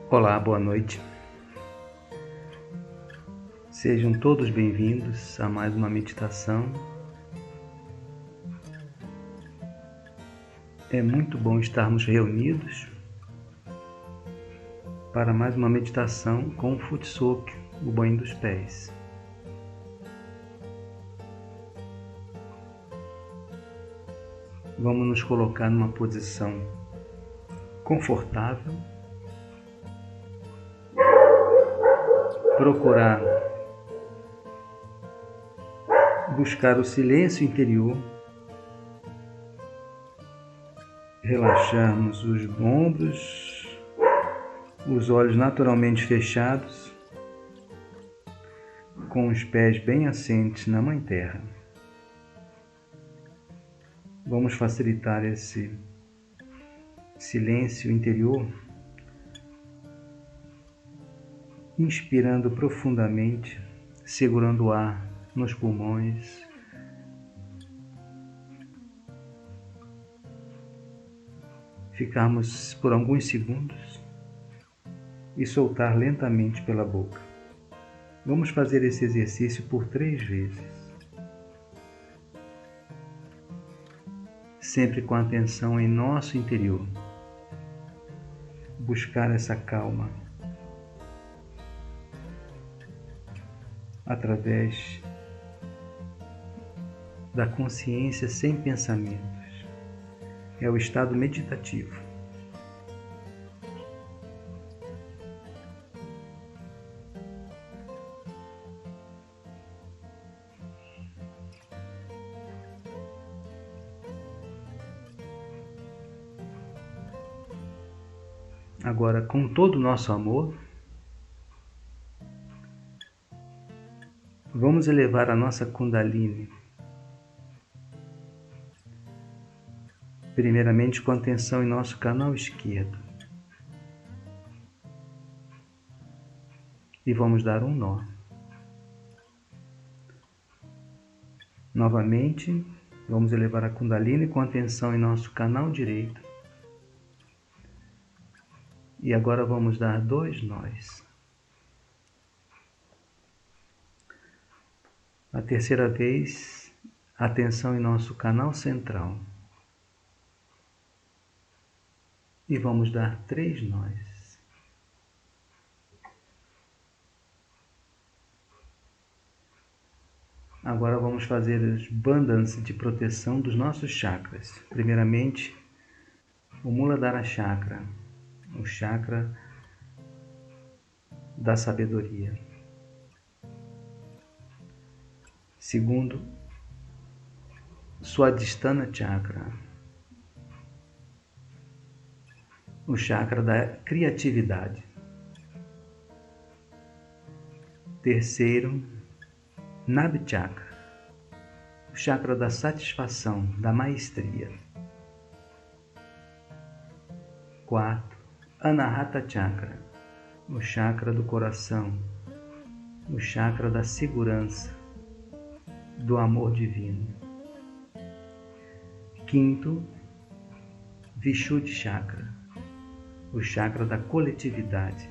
Olá, boa noite. Sejam todos bem-vindos a mais uma meditação. É muito bom estarmos reunidos para mais uma meditação com o footsoak, o banho dos pés. Vamos nos colocar numa posição confortável. Procurar buscar o silêncio interior, relaxarmos os ombros, os olhos naturalmente fechados, com os pés bem assentes na Mãe Terra. Vamos facilitar esse silêncio interior, inspirando profundamente, segurando o ar nos pulmões. Ficarmos por alguns segundos e soltar lentamente pela boca. Vamos fazer esse exercício por 3 vezes. Sempre com a atenção em nosso interior. Buscar essa calma através da consciência sem pensamentos. É o estado meditativo. Agora, com todo o nosso amor, vamos elevar a nossa Kundalini. Primeiramente com atenção em nosso canal esquerdo. E vamos dar um nó. Novamente, vamos elevar a Kundalini com atenção em nosso canal direito. E agora vamos dar 2 nós. A terceira vez, atenção em nosso canal central. E vamos dar 3 nós. Agora vamos fazer os bandhas de proteção dos nossos chakras. Primeiramente, o Muladhara Chakra, o chakra da sabedoria. Segundo, Swadhisthana Chakra, o chakra da criatividade. Terceiro, Nabhi Chakra, o chakra da satisfação, da maestria. Quarto, Anahata Chakra, o chakra do coração, o chakra da segurança, do amor divino. Quinto, Vishuddhi Chakra, o chakra da coletividade,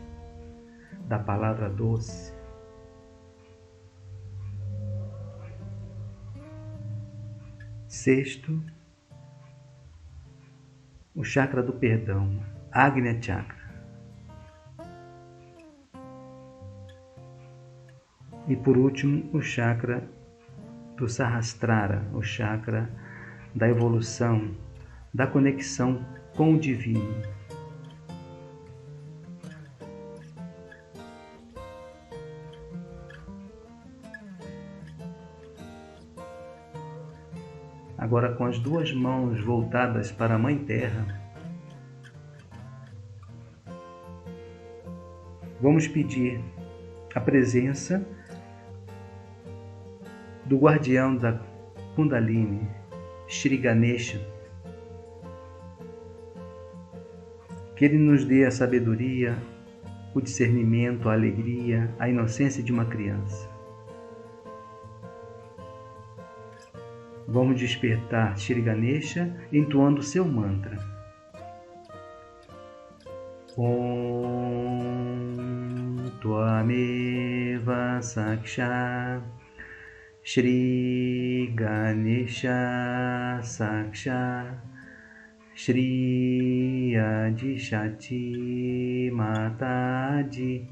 da palavra doce. Sexto, o chakra do perdão, Agnya Chakra. E por último, o chakra do Sahasrara, o chakra da evolução, da conexão com o divino. Agora, com as 2 mãos voltadas para a Mãe Terra, vamos pedir a presença do guardião da Kundalini, Shri Ganesha, que ele nos dê a sabedoria, o discernimento, a alegria, a inocência de uma criança. Vamos despertar Shri Ganesha entoando seu mantra. Om Tvameva Saksha Shri Ganesha Saksha Shri Adishati Mataji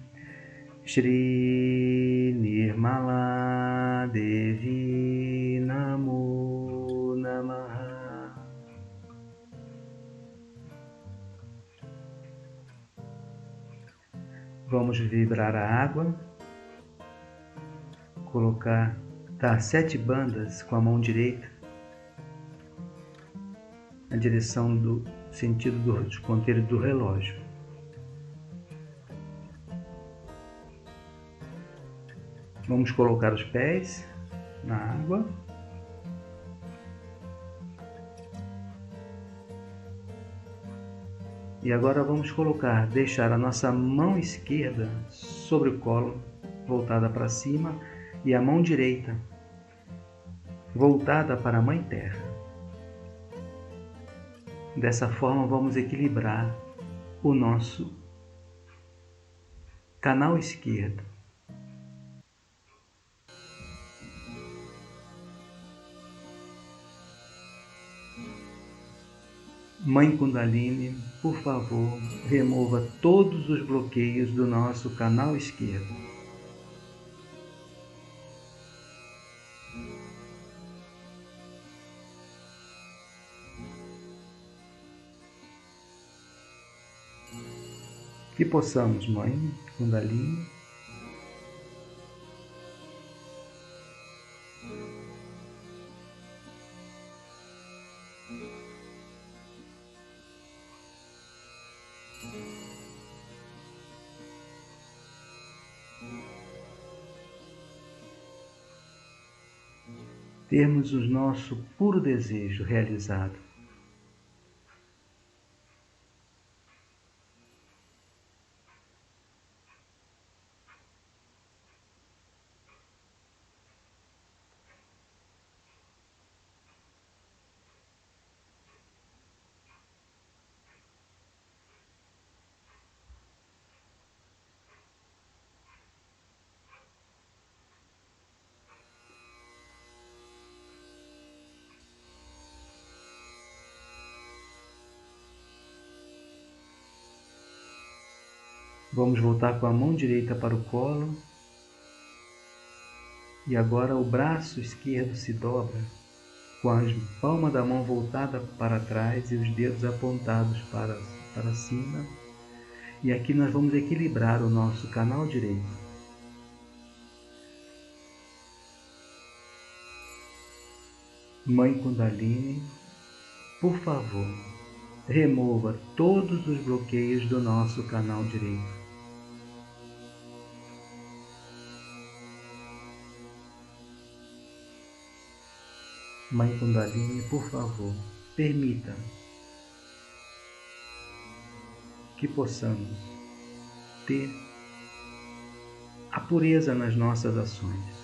Shri Nirmala Devi Namo Namaha. Vamos vibrar a água, dar 7 bandas com a mão direita na direção do sentido dos ponteiros do relógio. Vamos colocar os pés na água. E agora vamos deixar a nossa mão esquerda sobre o colo, voltada para cima, e a mão direita voltada para a Mãe Terra. Dessa forma vamos equilibrar o nosso canal esquerdo. Mãe Kundalini, por favor, remova todos os bloqueios do nosso canal esquerdo. Que possamos, Mãe Kundalini, termos o nosso puro desejo realizado. Vamos voltar com a mão direita para o colo. E agora o braço esquerdo se dobra, com a palma da mão voltada para trás e os dedos apontados para cima. E aqui nós vamos equilibrar o nosso canal direito. Mãe Kundalini, por favor, remova todos os bloqueios do nosso canal direito. Mãe Kundalini, por favor, permita que possamos ter a pureza nas nossas ações.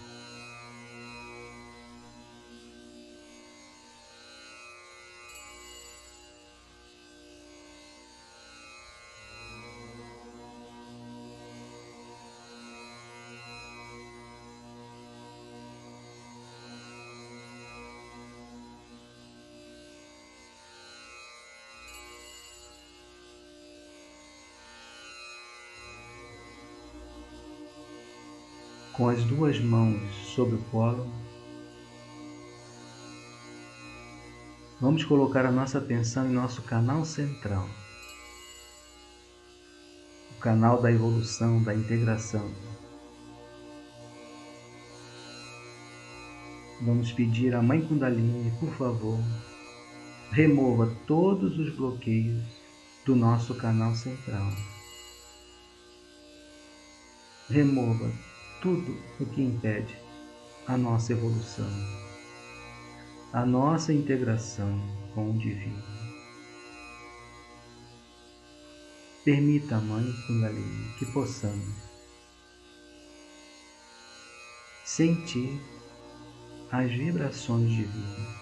Com as 2 mãos sobre o colo, vamos colocar a nossa atenção em nosso canal central, o canal da evolução, da integração. Vamos pedir à Mãe Kundalini, por favor, remova todos os bloqueios do nosso canal central. Remova tudo o que impede a nossa evolução, a nossa integração com o Divino. Permita, Mãe Kundalini, que possamos sentir as vibrações divinas.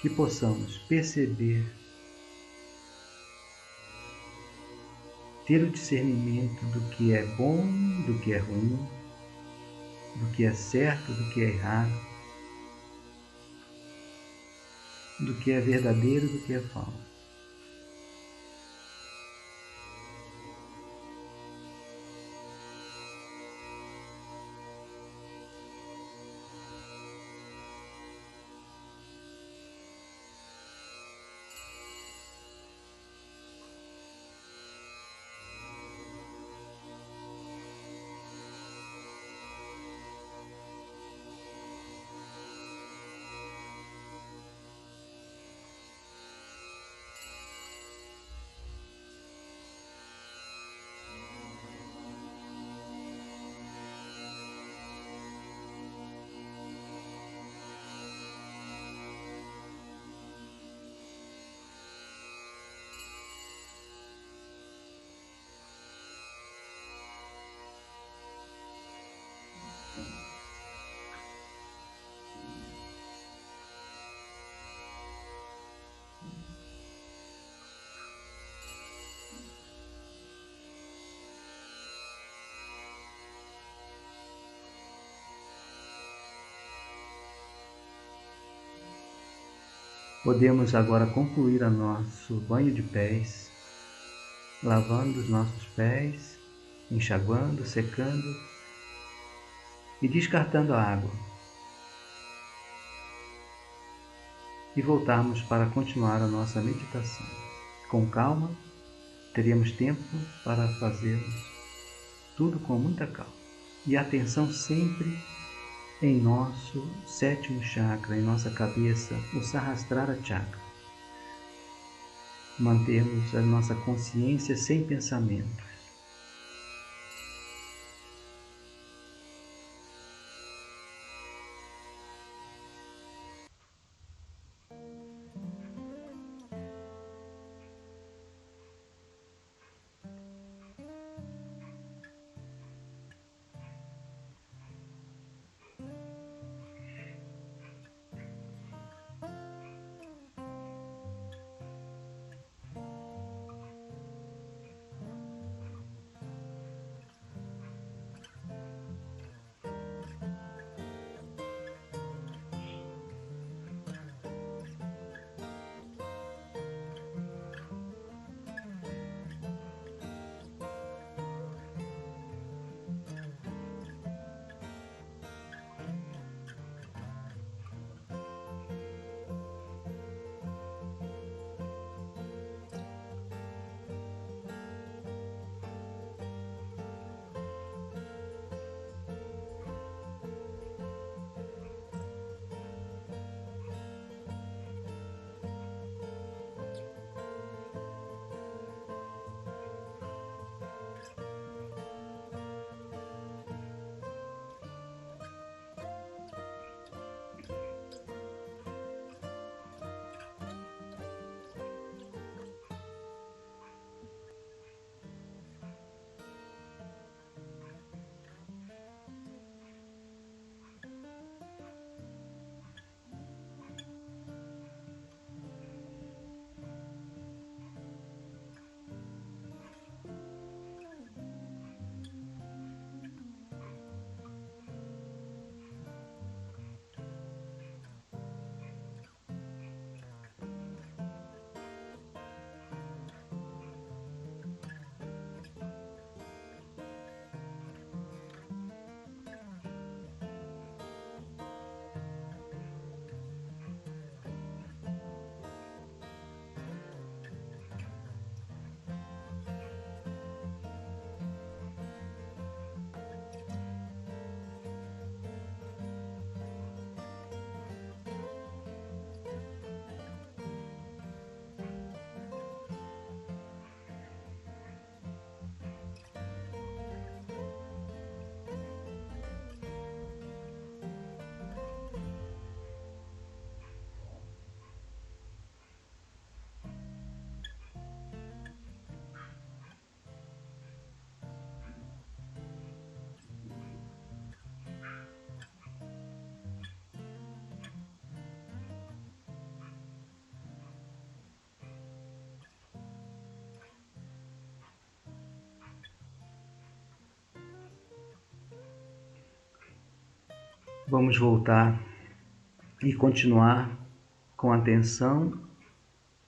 que possamos perceber, ter o discernimento do que é bom, do que é ruim, do que é certo, do que é errado, do que é verdadeiro, do que é falso. Podemos agora concluir o nosso banho de pés, lavando os nossos pés, enxaguando, secando e descartando a água. E voltarmos para continuar a nossa meditação. Com calma, teremos tempo para fazermos tudo com muita calma. E atenção sempre em nosso sétimo chakra, em nossa cabeça, o Sahasrara Chakra. Mantermos a nossa consciência sem pensamentos. Vamos voltar e continuar com a atenção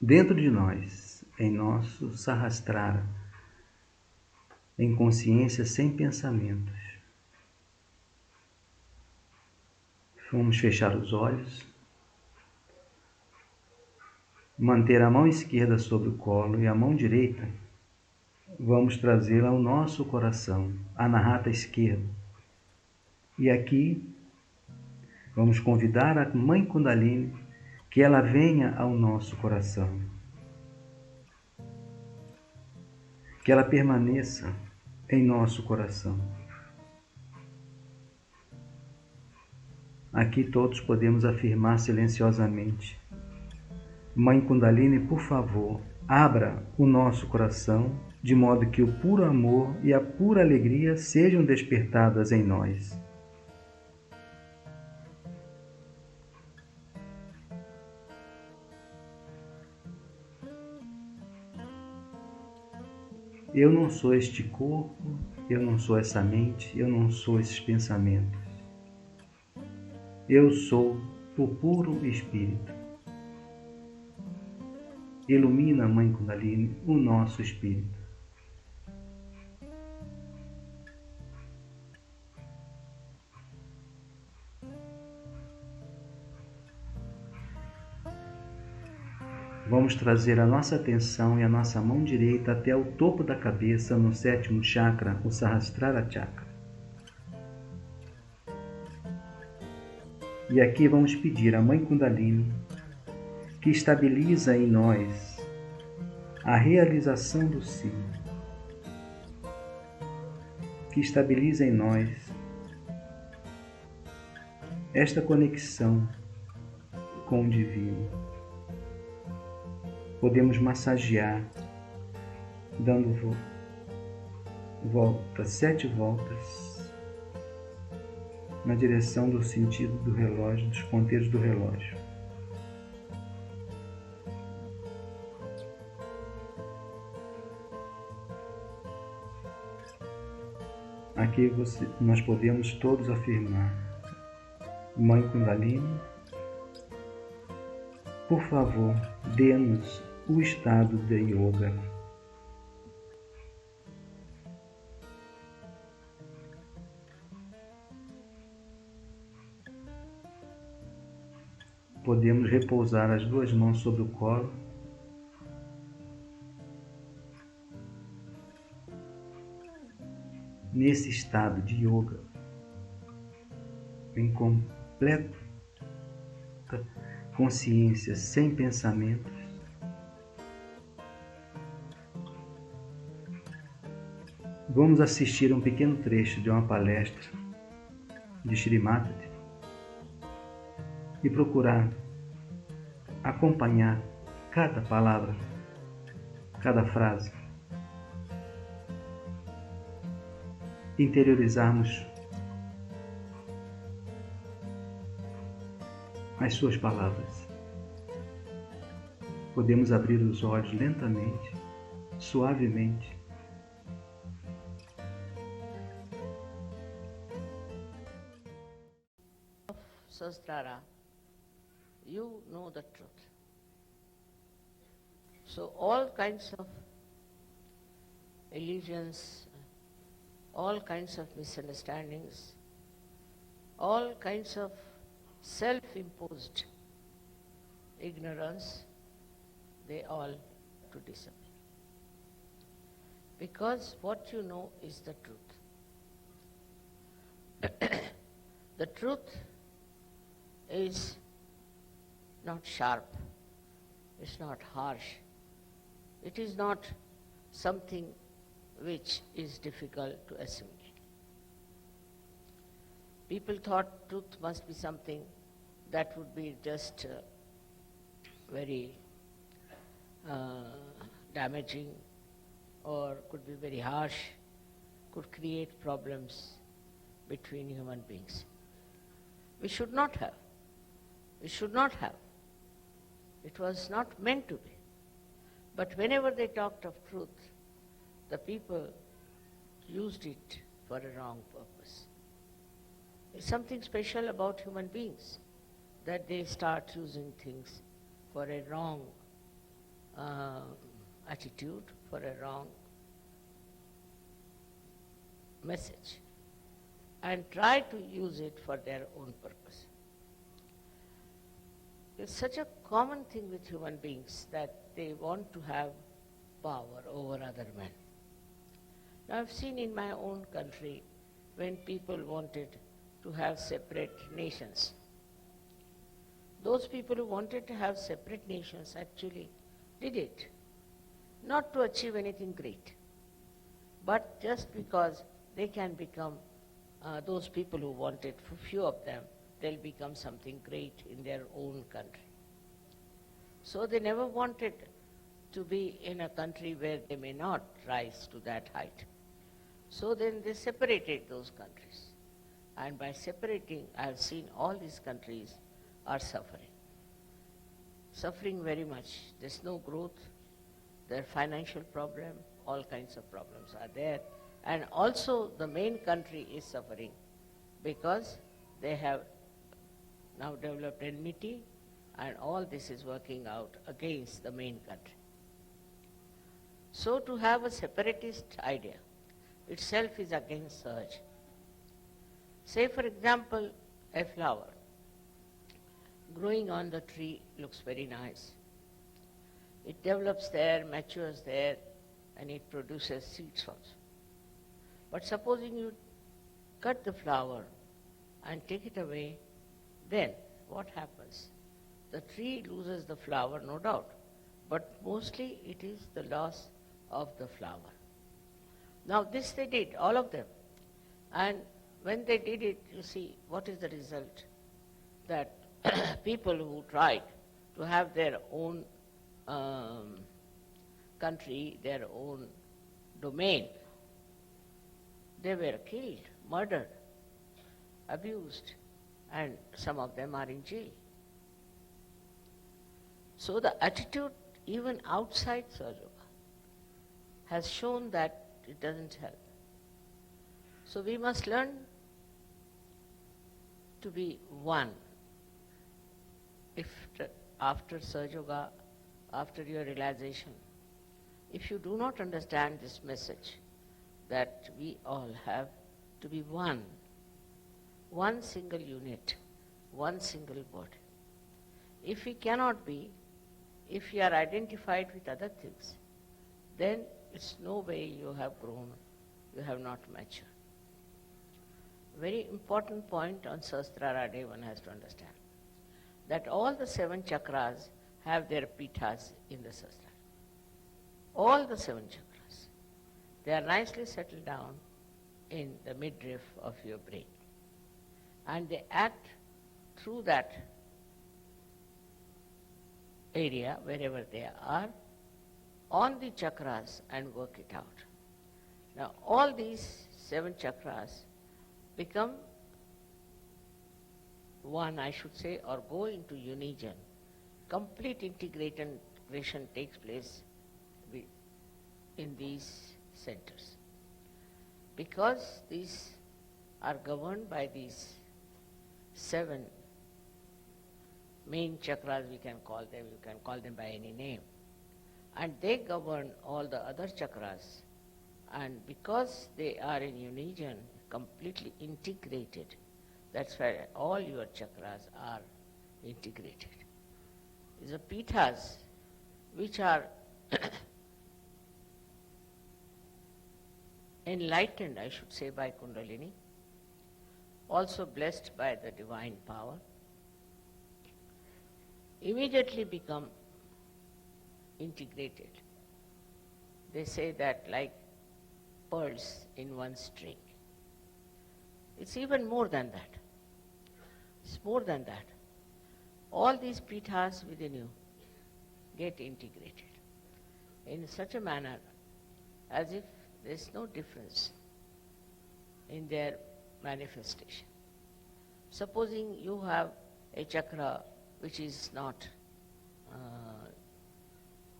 dentro de nós, em nosso Sahasrara, em consciência sem pensamentos. Vamos fechar os olhos, manter a mão esquerda sobre o colo e a mão direita vamos trazê-la ao nosso coração, a Anahata esquerda. E aqui vamos convidar a Mãe Kundalini que ela venha ao nosso coração, que ela permaneça em nosso coração. Aqui todos podemos afirmar silenciosamente: Mãe Kundalini, por favor, abra o nosso coração de modo que o puro amor e a pura alegria sejam despertadas em nós. Eu não sou este corpo, eu não sou essa mente, eu não sou esses pensamentos. Eu sou o puro Espírito. Ilumina, Mãe Kundalini, o nosso espírito. Vamos trazer a nossa atenção e a nossa mão direita até o topo da cabeça, no 7º chakra, o Sahasrara Chakra. E aqui vamos pedir à Mãe Kundalini que estabiliza em nós a realização do si, que estabiliza em nós esta conexão com o Divino. Podemos massagear, dando voltas, 7 voltas, na direção do sentido do relógio, dos ponteiros do relógio. Aqui nós podemos todos afirmar: Mãe Kundalini, por favor, dê-nos o estado de yoga. Podemos repousar as 2 mãos sobre o colo nesse estado de yoga, em completa consciência, sem pensamentos. Vamos assistir a um pequeno trecho de uma palestra de Srimati e procurar acompanhar cada palavra, cada frase, interiorizarmos as suas palavras. Podemos abrir os olhos lentamente, suavemente. Sahasrara, you know the truth. So all kinds of illusions, all kinds of misunderstandings, all kinds of self-imposed ignorance, they all to disappear. Because what you know is the truth. The truth is not sharp, it's not harsh, it is not something which is difficult to assimilate. People thought truth must be something that would be just very damaging, or could be very harsh, could create problems between human beings. We should not have. We should not have. It was not meant to be. But whenever they talked of truth, the people used it for a wrong purpose. something special about human beings, that they start using things for a wrong attitude, for a wrong message, and try to use it for their own purpose. It's such a common thing with human beings that they want to have power over other men. Now I've seen in my own country when people wanted to have separate nations. Those people who wanted to have separate nations actually did it, not to achieve anything great, but just because they can become, those people who wanted, for few of them, they'll become something great in their own country. So they never wanted to be in a country where they may not rise to that height. So then they separated those countries. And by separating, I have seen all these countries are suffering. Suffering very much. There's no growth. There's financial problem. All kinds of problems are there. And also the main country is suffering because they have now developed enmity, and all this is working out against the main country. So to have a separatist idea itself is against surge. Say for example, a flower growing on the tree looks very nice. It develops there, matures there, and it produces seeds also. But supposing you cut the flower and take it away, then what happens? The tree loses the flower, no doubt, but mostly it is the loss of the flower. Now this they did, all of them. And when they did it, you see, what is the result? That people who tried to have their own country, their own domain, they were killed, murdered, abused, and some of them are in jail. So the attitude even outside Sahaja Yoga has shown that it doesn't help. So we must learn to be one. If after Sahaja Yoga, after your realization, if you do not understand this message, that we all have to be one single unit, one single body. If we cannot be, if we are identified with other things, then it's no way you have grown, you have not matured. Very important point on Sahasrara Day one has to understand, that all the 7 chakras have their pithas in the Sahasrara. All the 7 chakras. They are nicely settled down in the midriff of your brain. And they act through that area, wherever they are, on the chakras and work it out. Now all these 7 chakras become one, I should say, or go into union. Complete integration takes place in these centers. Because these are governed by these 7 main chakras, we can call them, you can call them by any name. And they govern all the other chakras. And because they are in union, completely integrated, that's why all your chakras are integrated. The pithas, which are enlightened, I should say, by Kundalini, also blessed by the divine power, immediately become integrated. They say that like pearls in one string. It's even more than that. It's more than that. All these pithas within you get integrated in such a manner as if there's no difference in their manifestation. Supposing you have a chakra which is not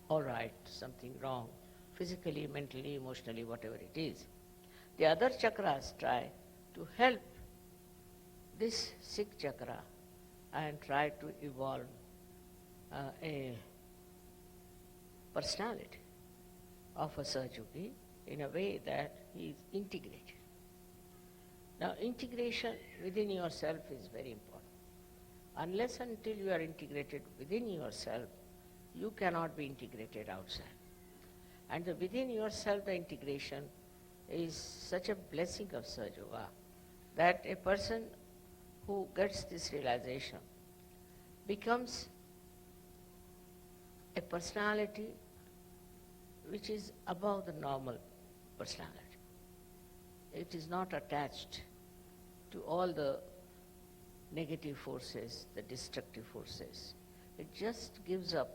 all right, something wrong, physically, mentally, emotionally, whatever it is, the other chakras try to help this sixth chakra and try to evolve a personality of a Sahajogi in a way that he is integrated. Now, integration within yourself is very important. Unless until you are integrated within yourself, you cannot be integrated outside. And within yourself, the integration is such a blessing of Sahaja Yoga that a person who gets this realization becomes a personality which is above the normal personality. It is not attached to all the negative forces, the destructive forces. It just gives up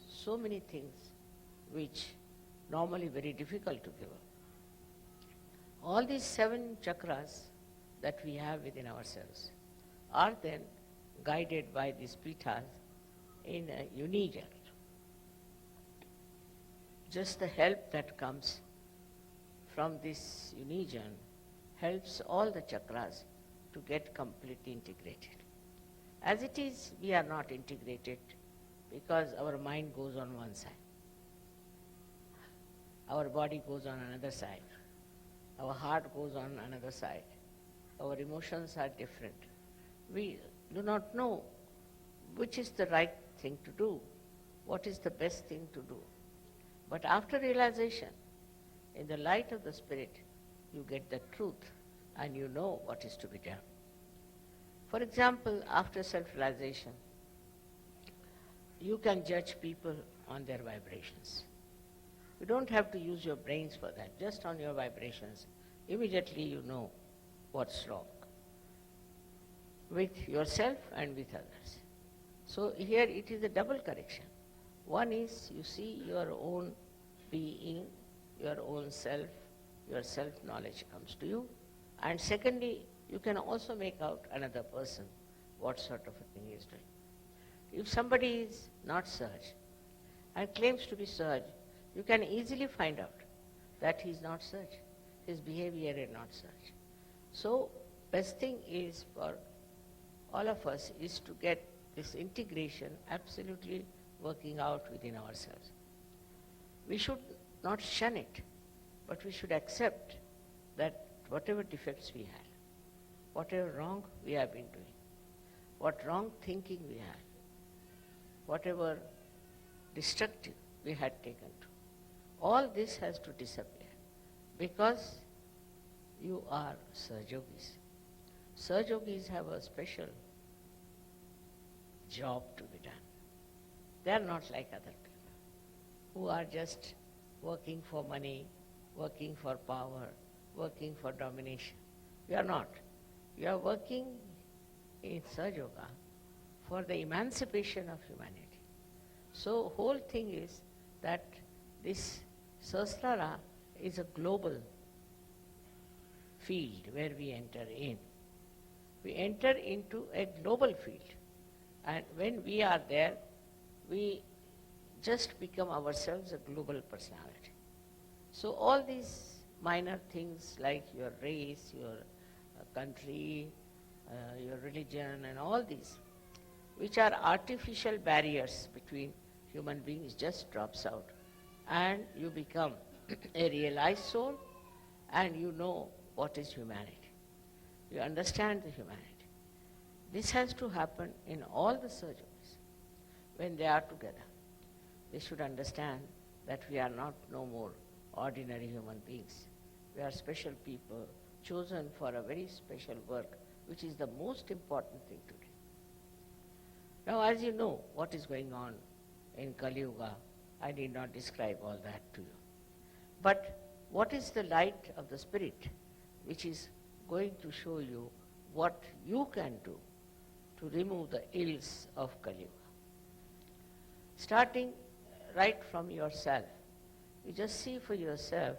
so many things which normally very difficult to give up. All these 7 chakras that we have within ourselves are then guided by these pithas in a union. Just the help that comes from this union helps all the chakras to get completely integrated. As it is, we are not integrated because our mind goes on one side. Our body goes on another side. Our heart goes on another side. Our emotions are different. We do not know which is the right thing to do, what is the best thing to do. But after realization, in the light of the Spirit, you get the truth and you know what is to be done. For example, after self-realization, you can judge people on their vibrations. You don't have to use your brains for that. Just on your vibrations, immediately you know what's wrong with yourself and with others. So here it is a double correction. One is you see your own being, your own self, your self-knowledge comes to you. And secondly, you can also make out another person what sort of a thing he is doing. If somebody is not Sahaj and claims to be Sahaj, you can easily find out that he is not Sahaj. His behavior is not Sahaj. So, best thing is for all of us is to get this integration absolutely working out within ourselves. We should not shun it, but we should accept that whatever defects we had, whatever wrong we have been doing, what wrong thinking we had, whatever destructive we had taken to, all this has to disappear because you are Sahajogis. Sahajogis have a special job to be done. They are not like other people who are just working for money, working for power, working for domination. You are not. You are working in Sahaja Yoga for the emancipation of humanity. So whole thing is that this Sahasrara is a global field where we enter in. We enter into a global field. And when we are there, we just become ourselves a global personality. So all these minor things like your race, your country, your religion and all these, which are artificial barriers between human beings, just drops out. And you become a realized soul and you know what is humanity. You understand the humanity. This has to happen in all the surgeries when they are together. They should understand that we are not no more ordinary human beings. We are special people chosen for a very special work, which is the most important thing to do. Now, as you know what is going on in Kali Yuga, I need not describe all that to you. But what is the light of the Spirit which is going to show you what you can do to remove the ills of Kali Yuga? Starting right from yourself, you just see for yourself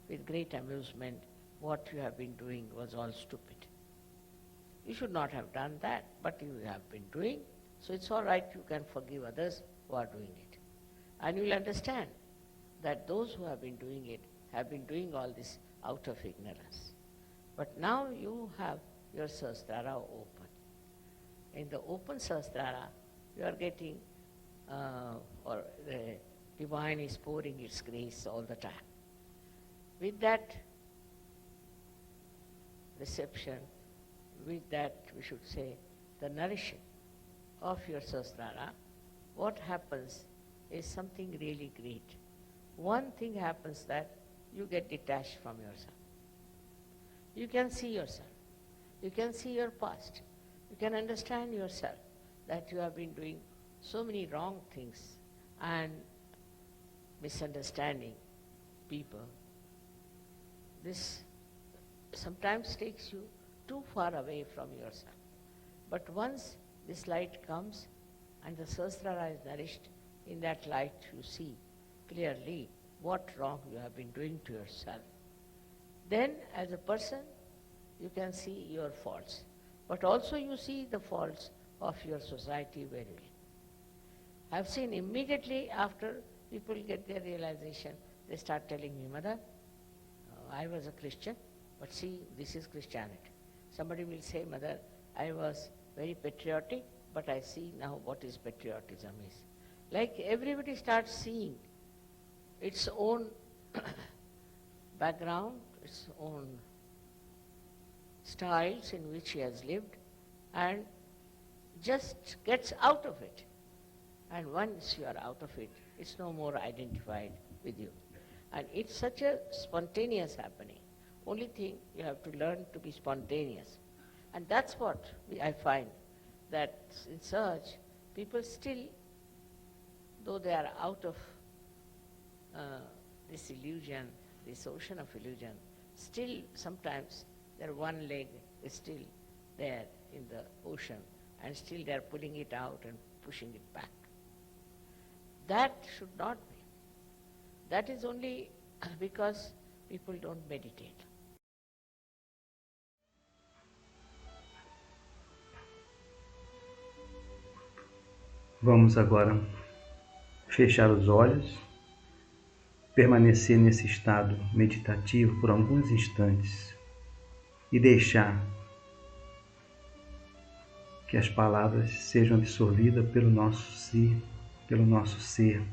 with great amusement what you have been doing was all stupid. You should not have done that, but you have been doing, so it's all right, you can forgive others who are doing it. And you will understand that those who have been doing it have been doing all this out of ignorance. But now you have your Sahasrara open. In the open Sahasrara, you are getting, or the divine is pouring its grace all the time. With that reception, with that, we should say, the nourishing of your Sahasrara, what happens is something really great. One thing happens that you get detached from yourself. You can see yourself. You can see your past. You can understand yourself that you have been doing so many wrong things and misunderstanding people. This sometimes takes you too far away from yourself. But once this light comes and the Sahasrara is nourished, in that light you see clearly what wrong you have been doing to yourself. Then as a person you can see your faults, but also you see the faults of your society very well. I have seen immediately after people get their realization, they start telling me, Mother, I was a Christian, but see, this is Christianity. Somebody will say, Mother, I was very patriotic, but I see now what is patriotism is. Like everybody starts seeing its own background, its own styles in which he has lived, and just gets out of it. And once you are out of it, it's no more identified with you. And it's such a spontaneous happening. Only thing, you have to learn to be spontaneous. And that's what I find, that in search, people still, though they are out of this illusion, this ocean of illusion, still sometimes their one leg is still there in the ocean, and still they are pulling it out and pushing it back. That should not be. That is only because people don't meditate. Vamos agora fechar os olhos, permanecer nesse estado meditativo por alguns instantes e deixar que as palavras sejam absorvidas pelo nosso si, pelo nosso ser.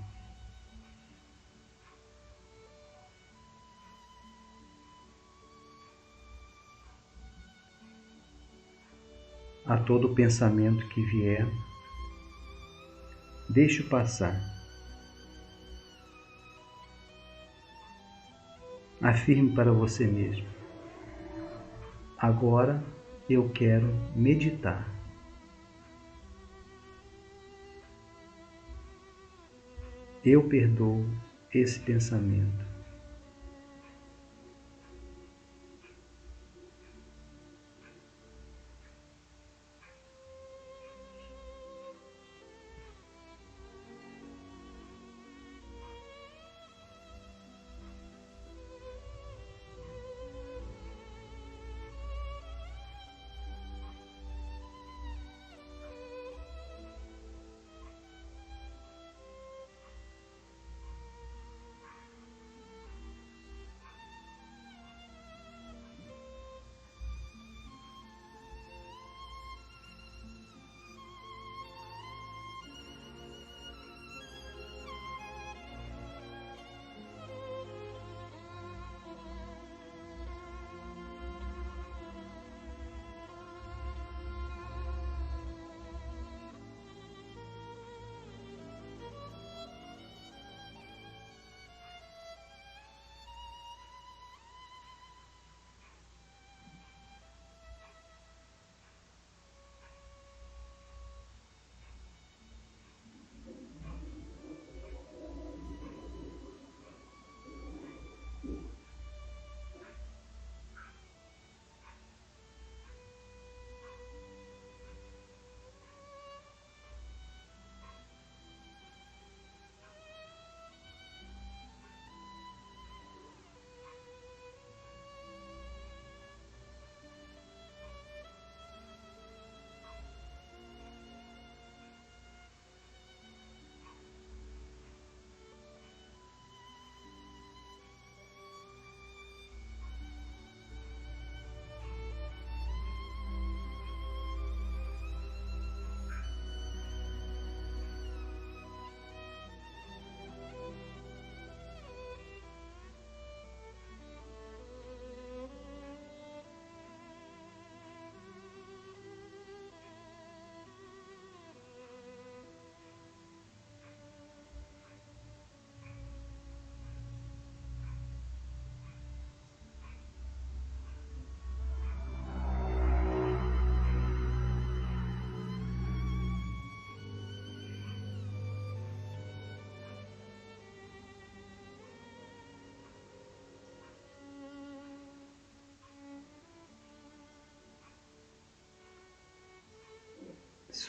A todo pensamento que vier, deixe-o passar. Afirme para você mesmo: agora eu quero meditar. Eu perdoo esse pensamento.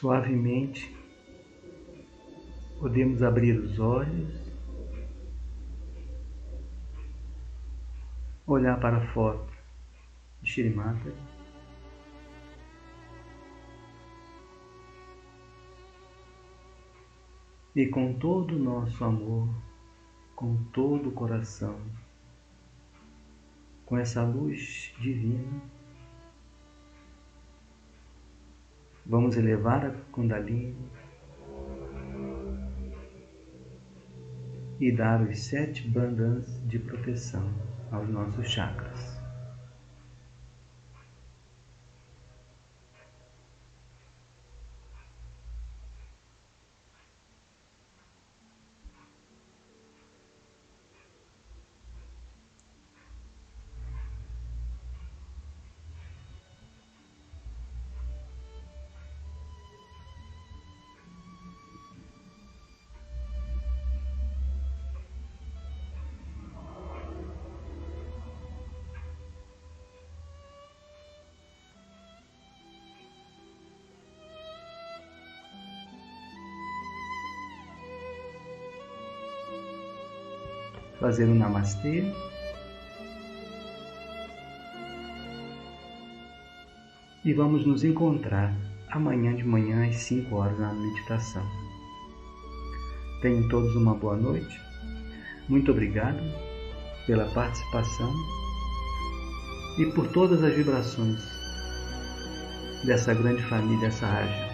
Suavemente, podemos abrir os olhos, olhar para a foto de Shirimata e com todo o nosso amor, com todo o coração, com essa luz divina, vamos elevar a Kundalini e dar os 7 bandhas de proteção aos nossos chakras. Fazer um namastê. E vamos nos encontrar amanhã de manhã às 5 horas na meditação. Tenham todos uma boa noite. Muito obrigado pela participação e por todas as vibrações dessa grande família Sahaja.